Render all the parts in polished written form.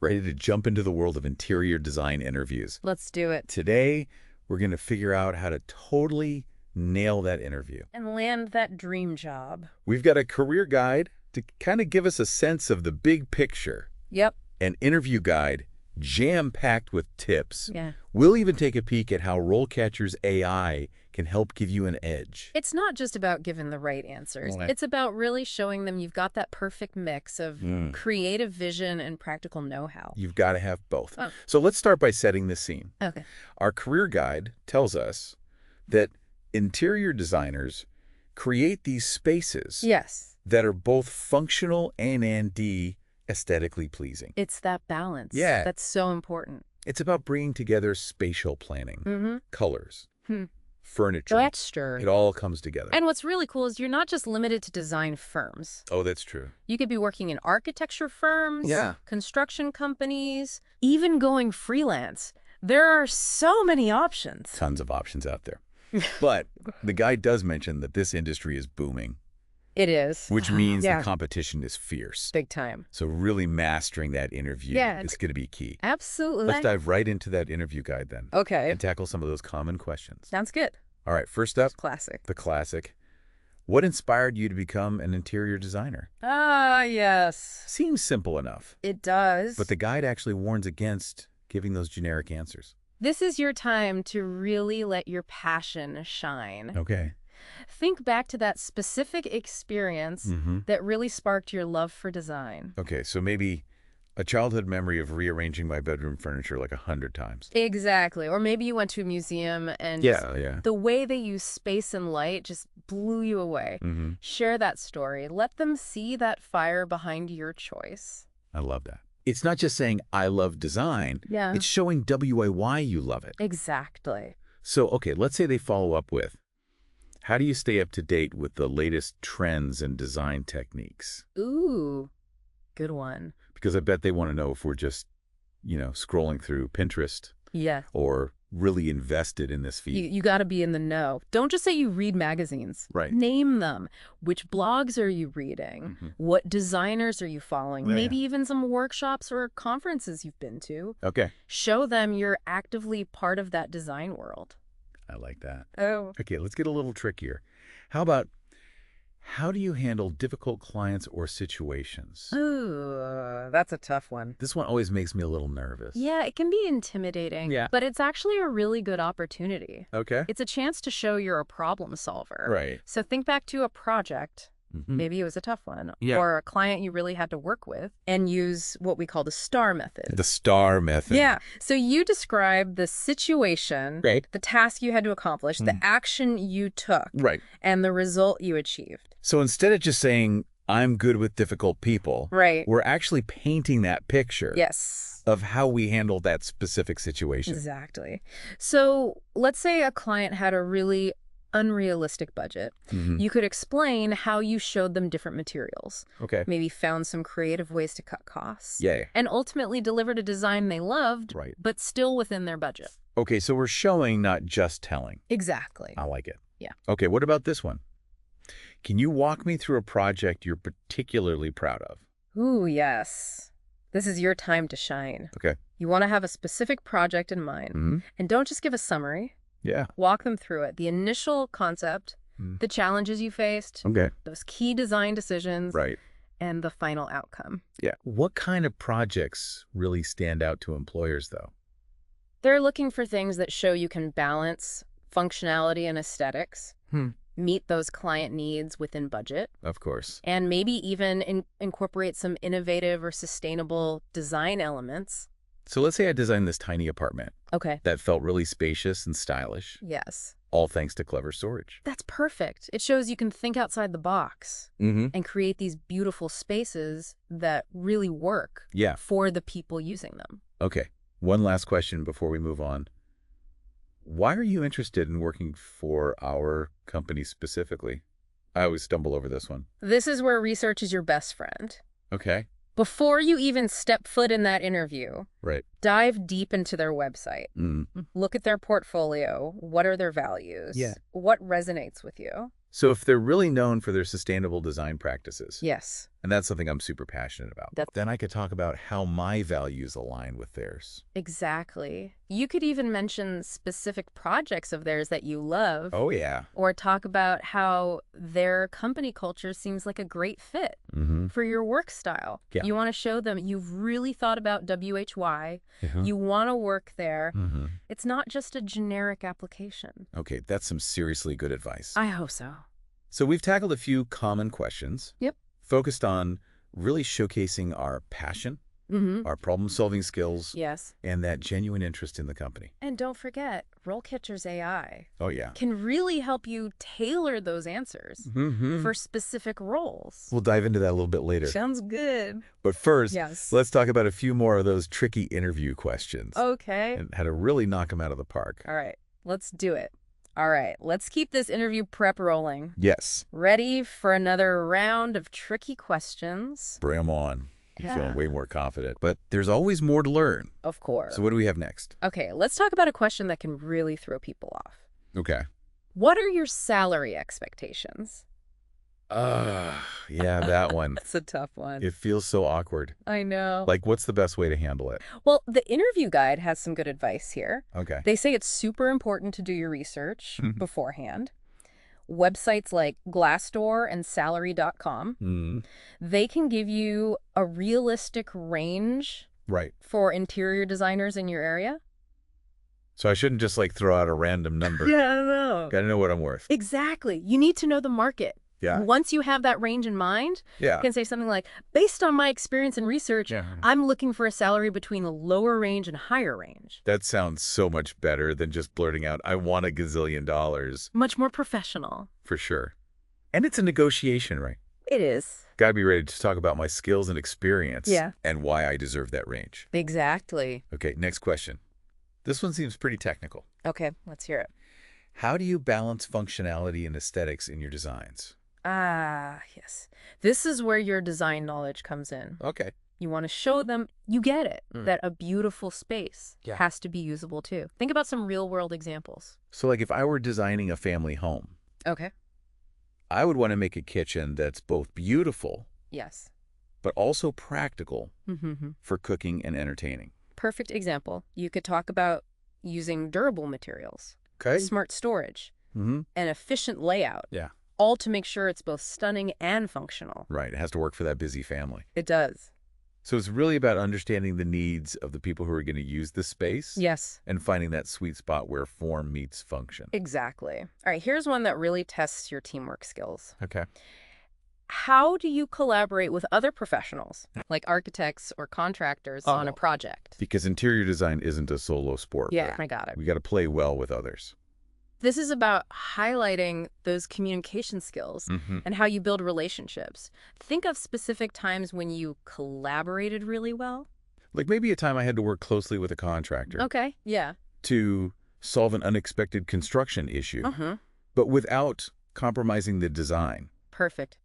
Ready to jump into the world of interior design interviews. Let's do it. Today, we're going to figure out how to totally nail that interview. And land that dream job. We've got a career guide to kind of give us a sense of the big picture. Yep. An interview guide jam-packed with tips. Yeah. We'll even take a peek at how RoleCatcher's AI can help give you an edge. It's not just about giving the right answers. Right. It's about really showing them you've got that perfect mix of creative vision and practical know-how. You've got to have both. Oh. So let's start by setting the scene. Okay. Our career guide tells us that interior designers create these spaces Yes. that are both functional and aesthetically pleasing. It's that balance. Yeah. That's so important. It's about bringing together spatial planning, colors, furniture. Texture. It all comes together. And what's really cool is you're not just limited to design firms. Oh, that's true. You could be working in architecture firms, Yeah. construction companies, even going freelance. There are so many options. Tons of options out there. But the guide does mention that this industry is booming, It is. which means Yeah. the competition is fierce. Big time. So really mastering that interview Yeah. is going to be key. Absolutely. Let's dive right into that interview guide then Okay. and tackle some of those common questions. Sounds good. All right, first up, Classic. the classic. What inspired you to become an interior designer? Ah, yes. Seems simple enough, It does. but the guide actually warns against giving those generic answers. This is your time to really let your passion shine. Okay. Think back to that specific experience that really sparked your love for design. Okay, so maybe a childhood memory of rearranging my bedroom furniture like 100 times. Exactly. Or maybe you went to a museum and Yeah. the way they use space and light just blew you away. Share that story. Let them see that fire behind your choice. I love that. It's not just saying, I love design. Yeah. It's showing why you love it. Exactly. So, okay, let's say they follow up with, how do you stay up to date with the latest trends and design techniques? Ooh, good one. Because I bet they want to know if we're just, scrolling through Pinterest Yeah. or really invested in this feed. You got to be in the know. Don't just say you read magazines. Right. Name them. Which blogs are you reading? What designers are you following? Yeah. Maybe even some workshops or conferences you've been to. Okay. Show them you're actively part of that design world. I like that. Oh. Okay, let's get a little trickier. How do you handle difficult clients or situations? Ooh, that's a tough one. This one always makes me a little nervous. Yeah, it can be intimidating. Yeah. But it's actually a really good opportunity. Okay. It's a chance to show you're a problem solver. Right. So think back to a project. Maybe it was a tough one. Yeah. Or a client you really had to work with and use what we call the STAR method. The STAR method. Yeah. So you describe the situation, Right. the task you had to accomplish, the action you took, Right. and the result you achieved. So instead of just saying, I'm good with difficult people, Right. we're actually painting that picture Yes. of how we handle that specific situation. Exactly. So let's say a client had a really unrealistic budget. You could explain how you showed them different materials. Okay. Maybe found some creative ways to cut costs. Yay. And ultimately delivered a design they loved, Right. but still within their budget. Okay, so we're showing, not just telling. Exactly. I like it. Yeah. Okay, what about this one? Can you walk me through a project you're particularly proud of? Ooh, yes. This is your time to shine. Okay. You want to have a specific project in mind. And don't just give a summary. Yeah. Walk them through it. The initial concept, the challenges you faced, Okay. those key design decisions, Right. and the final outcome. Yeah. What kind of projects really stand out to employers, though? They're looking for things that show you can balance functionality and aesthetics, meet those client needs within budget, Of course. and maybe even incorporate some innovative or sustainable design elements. So let's say I designed this tiny apartment Okay. that felt really spacious and stylish, Yes. all thanks to clever storage. That's perfect. It shows you can think outside the box and create these beautiful spaces that really work Yeah. for the people using them. Okay. One last question before we move on. Why are you interested in working for our company specifically? I always stumble over this one. This is where research is your best friend. Okay. Before you even step foot in that interview, Right. dive deep into their website. Look at their portfolio. What are their values? Yeah. What resonates with you? So if they're really known for their sustainable design practices, Yes. And that's something I'm super passionate about. That's Then I could talk about how my values align with theirs. exactly. You could even mention specific projects of theirs that you love. Oh, yeah. Or talk about how their company culture seems like a great fit for your work style. Yeah. You want to show them you've really thought about WHY. You want to work there. It's not just a generic application. Okay, that's some seriously good advice. I hope so. So we've tackled a few common questions. Yep. Focused on really showcasing our passion, our problem-solving skills, Yes. and that genuine interest in the company. And don't forget, RoleCatcher's AI Oh, yeah. can really help you tailor those answers for specific roles. We'll dive into that a little bit later. Sounds good. But first, Yes. let's talk about a few more of those tricky interview questions Okay. and how to really knock them out of the park. All right. Let's do it. All right. Let's keep this interview prep rolling. Yes. Ready for another round of tricky questions? Bring 'em on. You're Yeah. feeling way more confident. But there's always more to learn. Of course. So what do we have next? Okay, let's talk about a question that can really throw people off. Okay. What are your salary expectations? Yeah, that one. That's a tough one. It feels so awkward. I know. Like, what's the best way to handle it? Well, the interview guide has some good advice here. Okay. They say it's super important to do your research beforehand. Websites like Glassdoor and salary.com, they can give you a realistic range Right. for interior designers in your area. So I shouldn't just like throw out a random number. Yeah, I know. Got to know what I'm worth. Exactly. You need to know the market. Yeah. Once you have that range in mind, Yeah. you can say something like, based on my experience and research, Yeah. I'm looking for a salary between the lower range and higher range. That sounds so much better than just blurting out, I want $1 gazillion. Much more professional. For sure. And it's a negotiation, right? It is. Got to be ready to talk about my skills and experience. Yeah. And why I deserve that range. Exactly. Okay, next question. This one seems pretty technical. Okay, let's hear it. How do you balance functionality and aesthetics in your designs? Ah, yes. This is where your design knowledge comes in. Okay. You want to show them you get it, that a beautiful space Yeah. has to be usable too. Think about some real-world examples. So like if I were designing a family home, Okay. I would want to make a kitchen that's both beautiful, Yes. but also practical Mm-hmm. for cooking and entertaining. Perfect example. You could talk about using durable materials, Okay. smart storage, Mm-hmm. and efficient layout, Yeah. all to make sure it's both stunning and functional. Right. It has to work for that busy family. It does. So it's really about understanding the needs of the people who are going to use the space Yes, and finding that sweet spot where form meets function. exactly. All right, here's one that really tests your teamwork skills. Okay. How do you collaborate with other professionals, like architects or contractors, on a project? Because interior design isn't a solo sport. Yeah, right? I got it. We got to play well with others. This is about highlighting those communication skills and how you build relationships. Think of specific times when you collaborated really well. Like maybe a time I had to work closely with a contractor Okay, yeah. to solve an unexpected construction issue, but without compromising the design. Perfect.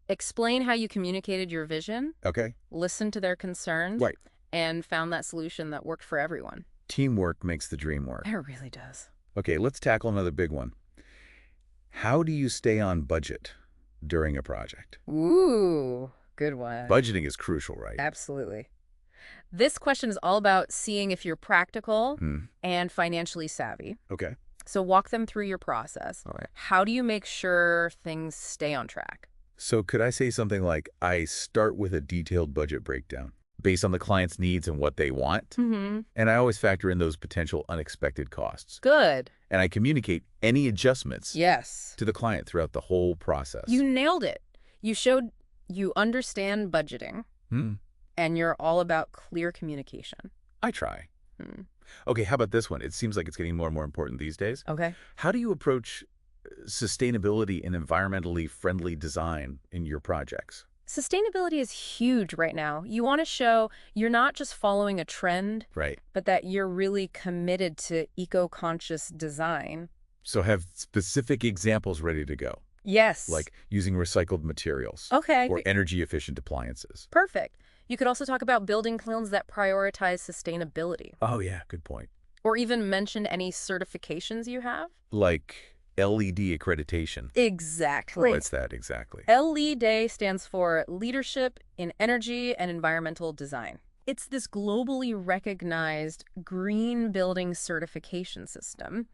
Explain how you communicated your vision, Okay. listened to their concerns, Right. and found that solution that worked for everyone. Teamwork makes the dream work. It really does. Okay, let's tackle another big one. How do you stay on budget during a project? Ooh, good one. Budgeting is crucial, right? Absolutely. This question is all about seeing if you're practical Hmm. and financially savvy. Okay. So walk them through your process. All right. How do you make sure things stay on track? So could I say something like, I start with a detailed budget breakdown based on the client's needs and what they want? And I always factor in those potential unexpected costs. Good. And I communicate any adjustments Yes. to the client throughout the whole process. You nailed it. You showed you understand budgeting and you're all about clear communication. I try. Okay, how about this one? It seems like it's getting more and more important these days. Okay. How do you approach sustainability and environmentally friendly design in your projects? Sustainability is huge right now. You want to show you're not just following a trend, Right. but that you're really committed to eco-conscious design. So have specific examples ready to go, Yes. like using recycled materials Okay. or energy-efficient appliances. Perfect. You could also talk about building plans that prioritize sustainability, Oh, yeah, good point. or even mention any certifications you have. Like LED accreditation. Exactly. What's that exactly? LED stands for Leadership in Energy and Environmental Design. It's this globally recognized green building certification system.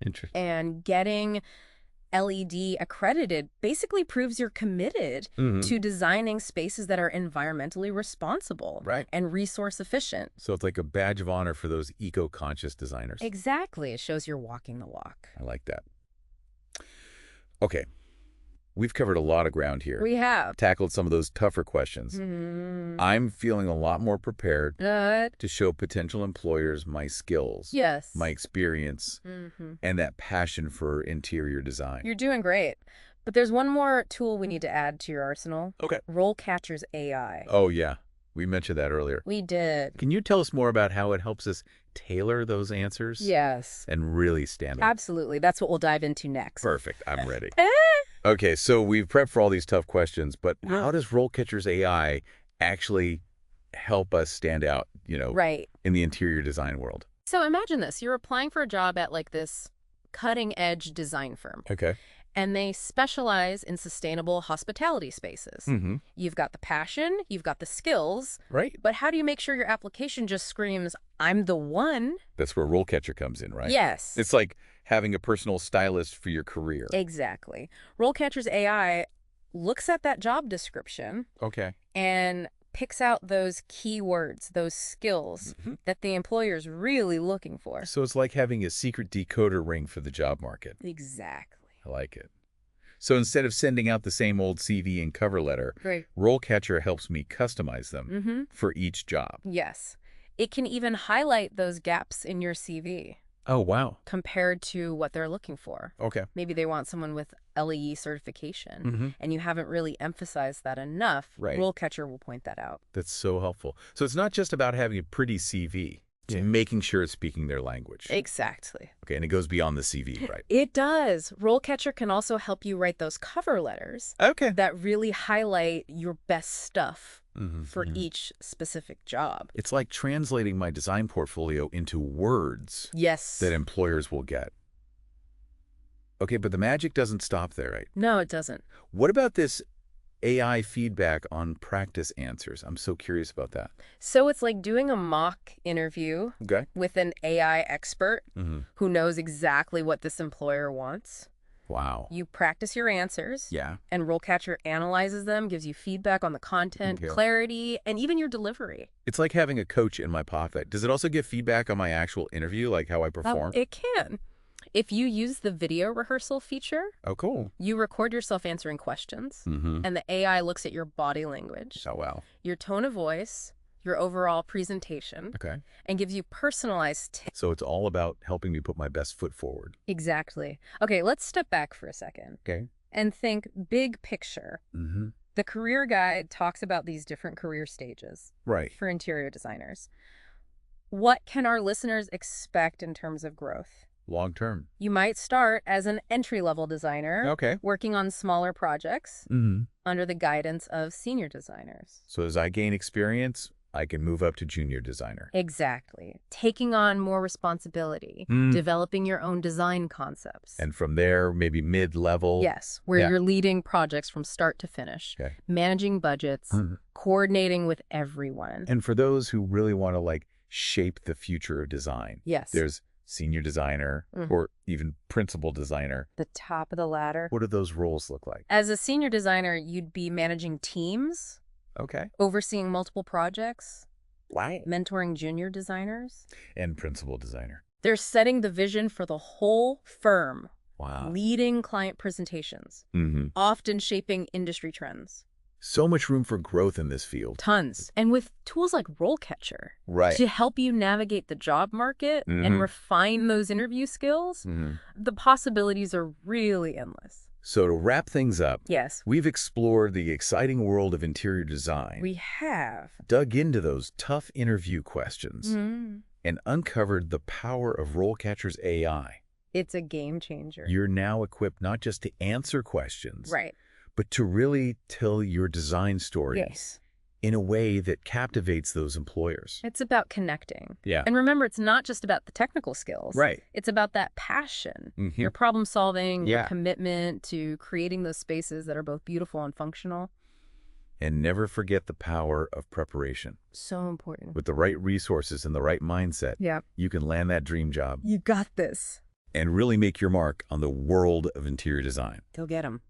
Interesting. And getting LED accredited basically proves you're committed to designing spaces that are environmentally responsible and resource efficient. So it's like a badge of honor for those eco-conscious designers. Exactly. It shows you're walking the walk. I like that. Okay. We've covered a lot of ground here. We have. Tackled some of those tougher questions. I'm feeling a lot more prepared Good. to show potential employers my skills, Yes. my experience, and that passion for interior design. You're doing great. But there's one more tool we need to add to your arsenal. Okay. RoleCatcher's AI. Oh, yeah. We mentioned that earlier. We did. Can you tell us more about how it helps us tailor those answers? Yes. And really stand out? Absolutely. That's what we'll dive into next. Perfect. I'm ready. Okay, so we've prepped for all these tough questions, but how does RoleCatcher's AI actually help us stand out, in the interior design world? So imagine this. You're applying for a job at like this cutting-edge design firm. Okay. And they specialize in sustainable hospitality spaces. You've got the passion, you've got the skills. Right. But how do you make sure your application just screams, I'm the one? That's where RoleCatcher comes in, right? Yes. It's like having a personal stylist for your career. Exactly. RoleCatcher's AI looks at that job description and picks out those keywords, those skills that the employer's really looking for. So it's like having a secret decoder ring for the job market. Exactly. I like it. So instead of sending out the same old CV and cover letter, RoleCatcher helps me customize them for each job. Yes. It can even highlight those gaps in your CV. Oh, wow. Compared to what they're looking for. Okay. Maybe they want someone with LEE certification, and you haven't really emphasized that enough. Right. RoleCatcher will point that out. That's so helpful. So it's not just about having a pretty CV. It's making sure it's speaking their language. Exactly. Okay, and it goes beyond the CV, right? It does. RoleCatcher can also help you write those cover letters that really highlight your best stuff for each specific job. It's like translating my design portfolio into words that employers will get. Okay, but the magic doesn't stop there, right? No, it doesn't. What about this AI feedback on practice answers? I'm so curious about that. So it's like doing a mock interview with an AI expert who knows exactly what this employer wants. Wow. You practice your answers. And RoleCatcher analyzes them, gives you feedback on the content, clarity, and even your delivery. It's like having a coach in my pocket. Does it also give feedback on my actual interview, like how I perform? It can. If you use the video rehearsal feature, you record yourself answering questions, and the AI looks at your body language, your tone of voice, your overall presentation, and gives you personalized tips. So it's all about helping me put my best foot forward. Exactly. Okay, let's step back for a second and think big picture. The career guide talks about these different career stages for interior designers. What can our listeners expect in terms of growth? Long term. You might start as an entry-level designer working on smaller projects under the guidance of senior designers. So as I gain experience, I can move up to junior designer. Exactly. Taking on more responsibility, developing your own design concepts. And from there, maybe mid-level. Yes, where you're leading projects from start to finish, managing budgets, coordinating with everyone. And for those who really want to shape the future of design, there's senior designer or even principal designer. The top of the ladder. What do those roles look like? As a senior designer, you'd be managing teams. Overseeing multiple projects. Mentoring junior designers. And principal designer. They're setting the vision for the whole firm. Wow. Leading client presentations. Often shaping industry trends. So much room for growth in this field. Tons. And with tools like RoleCatcher to help you navigate the job market and refine those interview skills, the possibilities are really endless. So to wrap things up, we've explored the exciting world of interior design. We have. Dug into those tough interview questions and uncovered the power of RoleCatcher's AI. It's a game changer. You're now equipped not just to answer questions, but to really tell your design stories in a way that captivates those employers. It's about connecting. Yeah. And remember, it's not just about the technical skills. Right. It's about that passion, your problem solving, your commitment to creating those spaces that are both beautiful and functional. And never forget the power of preparation. So important. With the right resources and the right mindset, you can land that dream job. You got this. And really make your mark on the world of interior design. Go get 'em.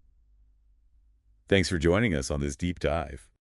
Thanks for joining us on this deep dive.